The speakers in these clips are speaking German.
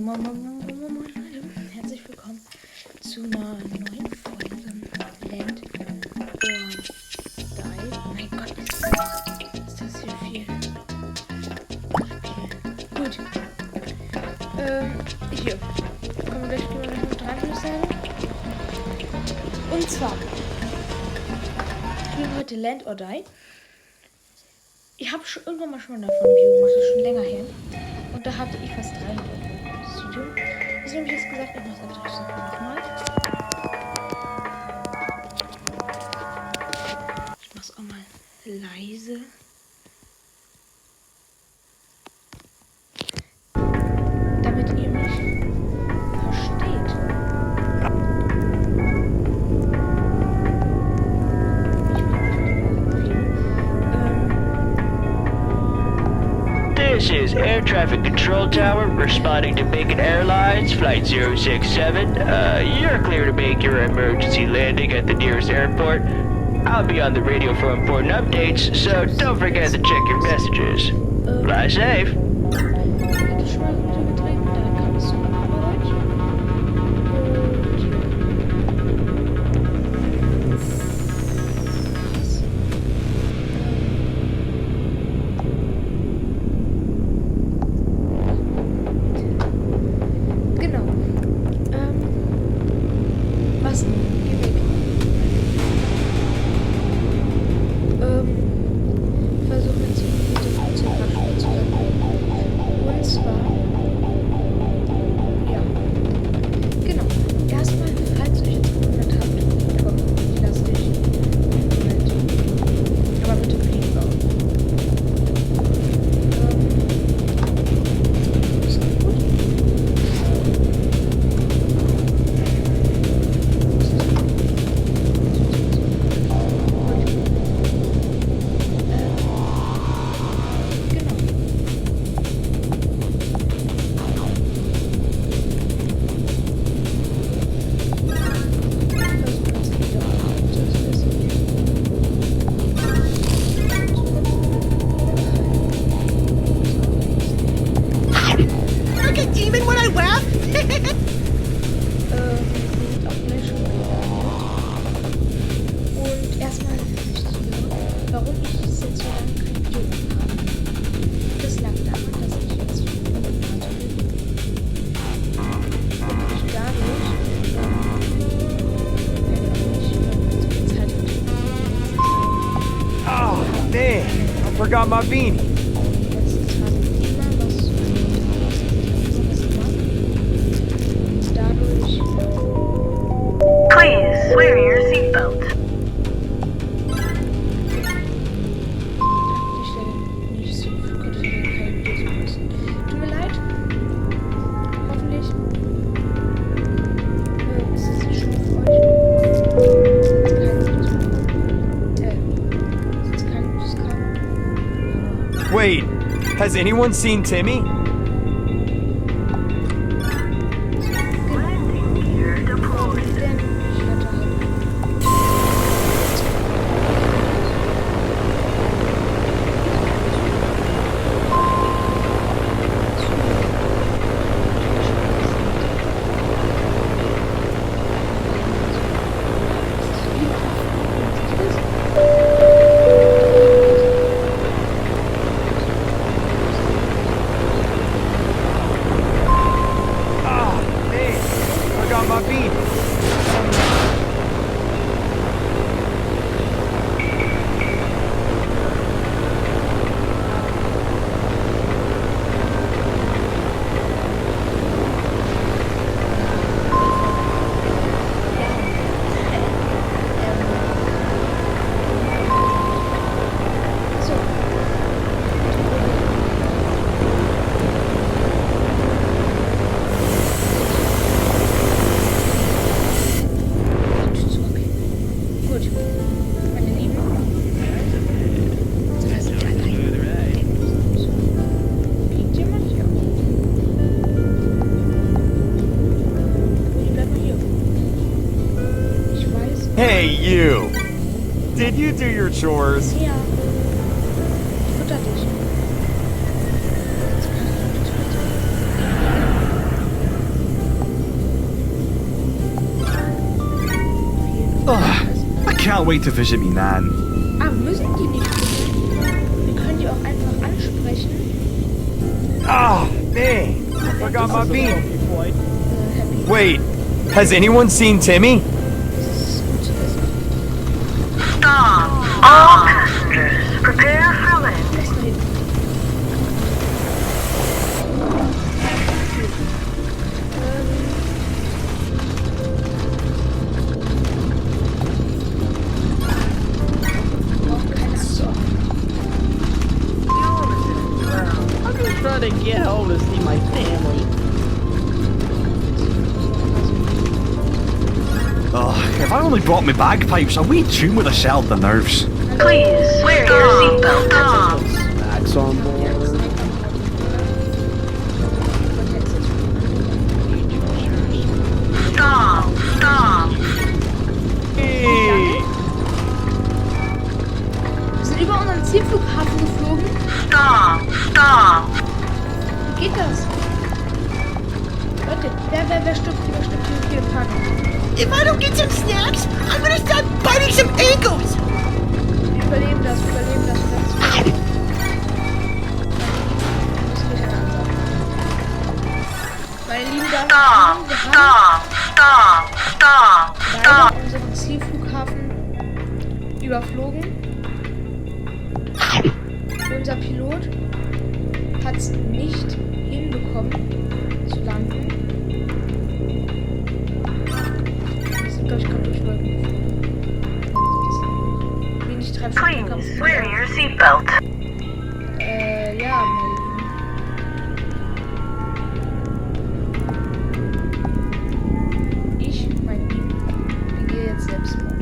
Moin, herzlich willkommen zu einer neuen Folge Land or Die. Mein Gott, ist das hier viel. Gut. Hier. Kommen wir gleich mit rein, würde ich sagen. Und zwar spielen wir heute Land or Die. Ich habe schon irgendwann mal davon ein Video gemacht, das ist schon länger her. Und da hatte ich fast 300 Euro das Video. Deswegen habe ich jetzt gesagt, ich mache es einfach nochmal. Ich mache es auch mal leise. Damit ihr mich versteht. This is Air Traffic Control Tower responding to Bacon Airlines, Flight 067. You're clear to make your emergency landing at the nearest airport. I'll be on the radio for important updates, so don't forget to check your messages. Fly safe. Forgot my beanie. Please wear your seatbelt. Tut mir leid. Hoffentlich ist es nicht schlimm für euch. Wait, has anyone seen Timmy? Hey, you! Did you do your chores? Ja. Futter dich. can't wait to visit me nan. Ah, müssen die nicht. Wir können die auch einfach ansprechen. Ah, man, I forgot my bean. Happy. Wait, has anyone seen Timmy? Das ist gut zu wissen. Stop. All passengers, prepare for landing. Das da hinten. Braucht keine Sorge. I'm just trying to get home to see my family. Oh, if I only brought my bagpipes, a wee tune would have settled the nerves. Please wear your seatbelt. Stop. Snacks on board. Stop. Stop. Hey. Wir sind über unseren Zielflughafen geflogen. Stop. Stop. Wie geht das? Leute, wer stirbt hier fahren? If I don't get some snacks, I'm gonna start biting some ankles. Wir überleben das. Das geht eine Ansage. Meine lieben Damen und Stop. Herren, Stop. Stop. Stop. wir haben Stop. leider unseren Zielflughafen überflogen. Unser Pilot hat es nicht hinbekommen zu landen. Wir sind, glaube ich, gerade durch Wolken geflogen. Wenig Treibstoff. Please wear your seatbelt. Ja, meine Lieben. Ich, mein Lieben, begehe jetzt Selbstmord.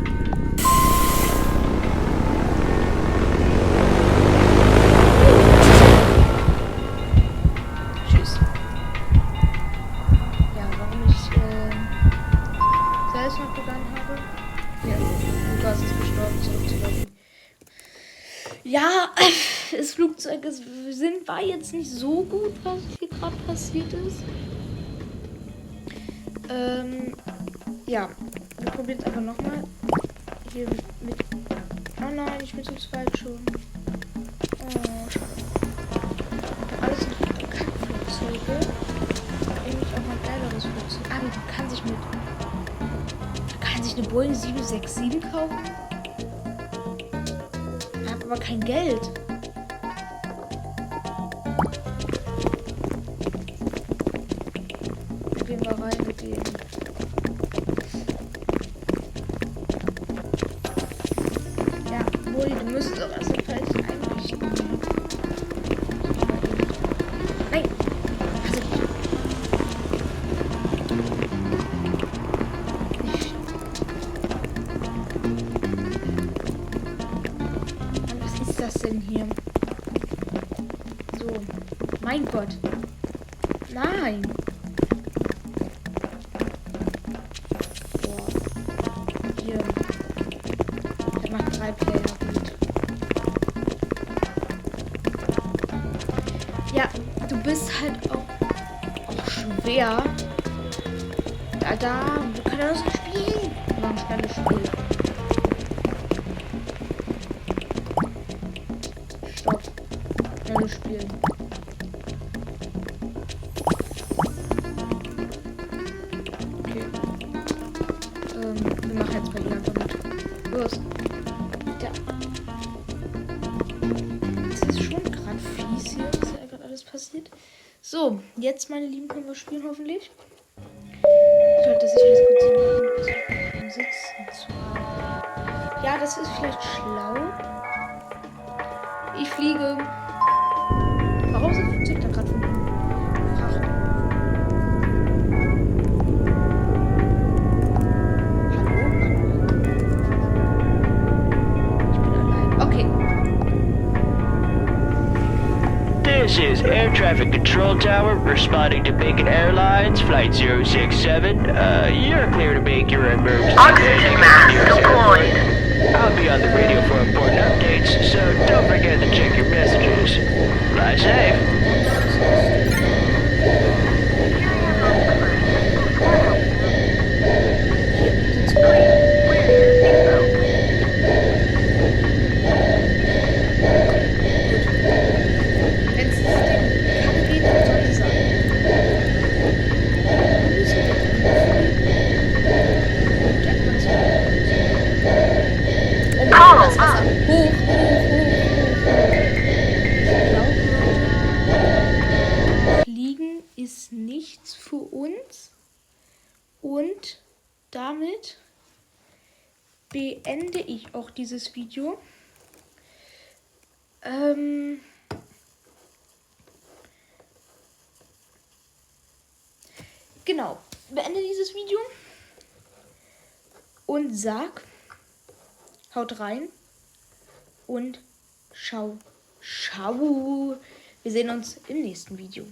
Tschüss. Ja, warum ich Selbstmord begangen habe? Ja, Lukas ist gestorben, zurückzulaufen. Ja, das Flugzeug war jetzt nicht so gut, was hier gerade passiert ist. Ja, wir probieren es einfach nochmal. Hier mit. Oh nein, ich bin zu zweit schon. Oh, schade. Alles sind Kackflugzeuge. Eigentlich auch mal geileres Flugzeug. Ah, man kann sich eine Boeing 767 kaufen. Ich habe aber kein Geld. Gehen wir rein mit dem. Ja, Moni, du müsstest auch erst falsch einrichten. Nein! Also nicht. Mann, was ist das denn hier? So. Mein Gott. Nein! Hier. Der macht 3 Player gut. Ja, du bist halt auch schwer. Da, wir können das noch spielen. Wir machen ein schnelles Spiel. Stopp. Schnelles Spielen. Okay. Wir machen jetzt bei ihr einfach mit. Los. Ja. Das ist schon gerade fies hier, was ja gerade alles passiert. So, jetzt, meine Lieben, können wir spielen hoffentlich. Ich sollte sicherlich kurz Sitzen zu haben. Ja, das ist vielleicht schlau. Ich fliege. Warum ist das Flugzeug da gerade von Fracht? This is Air Traffic Control Tower responding to Bacon Airlines, Flight 067. You're clear to make your emergency Oxygen mask deployed. I'll be on the radio for important updates, so don't forget to check your messages. Fly safe. Und damit beende ich auch dieses Video. Genau, beende dieses Video und sag, haut rein und ciao, ciao. Wir sehen uns im nächsten Video.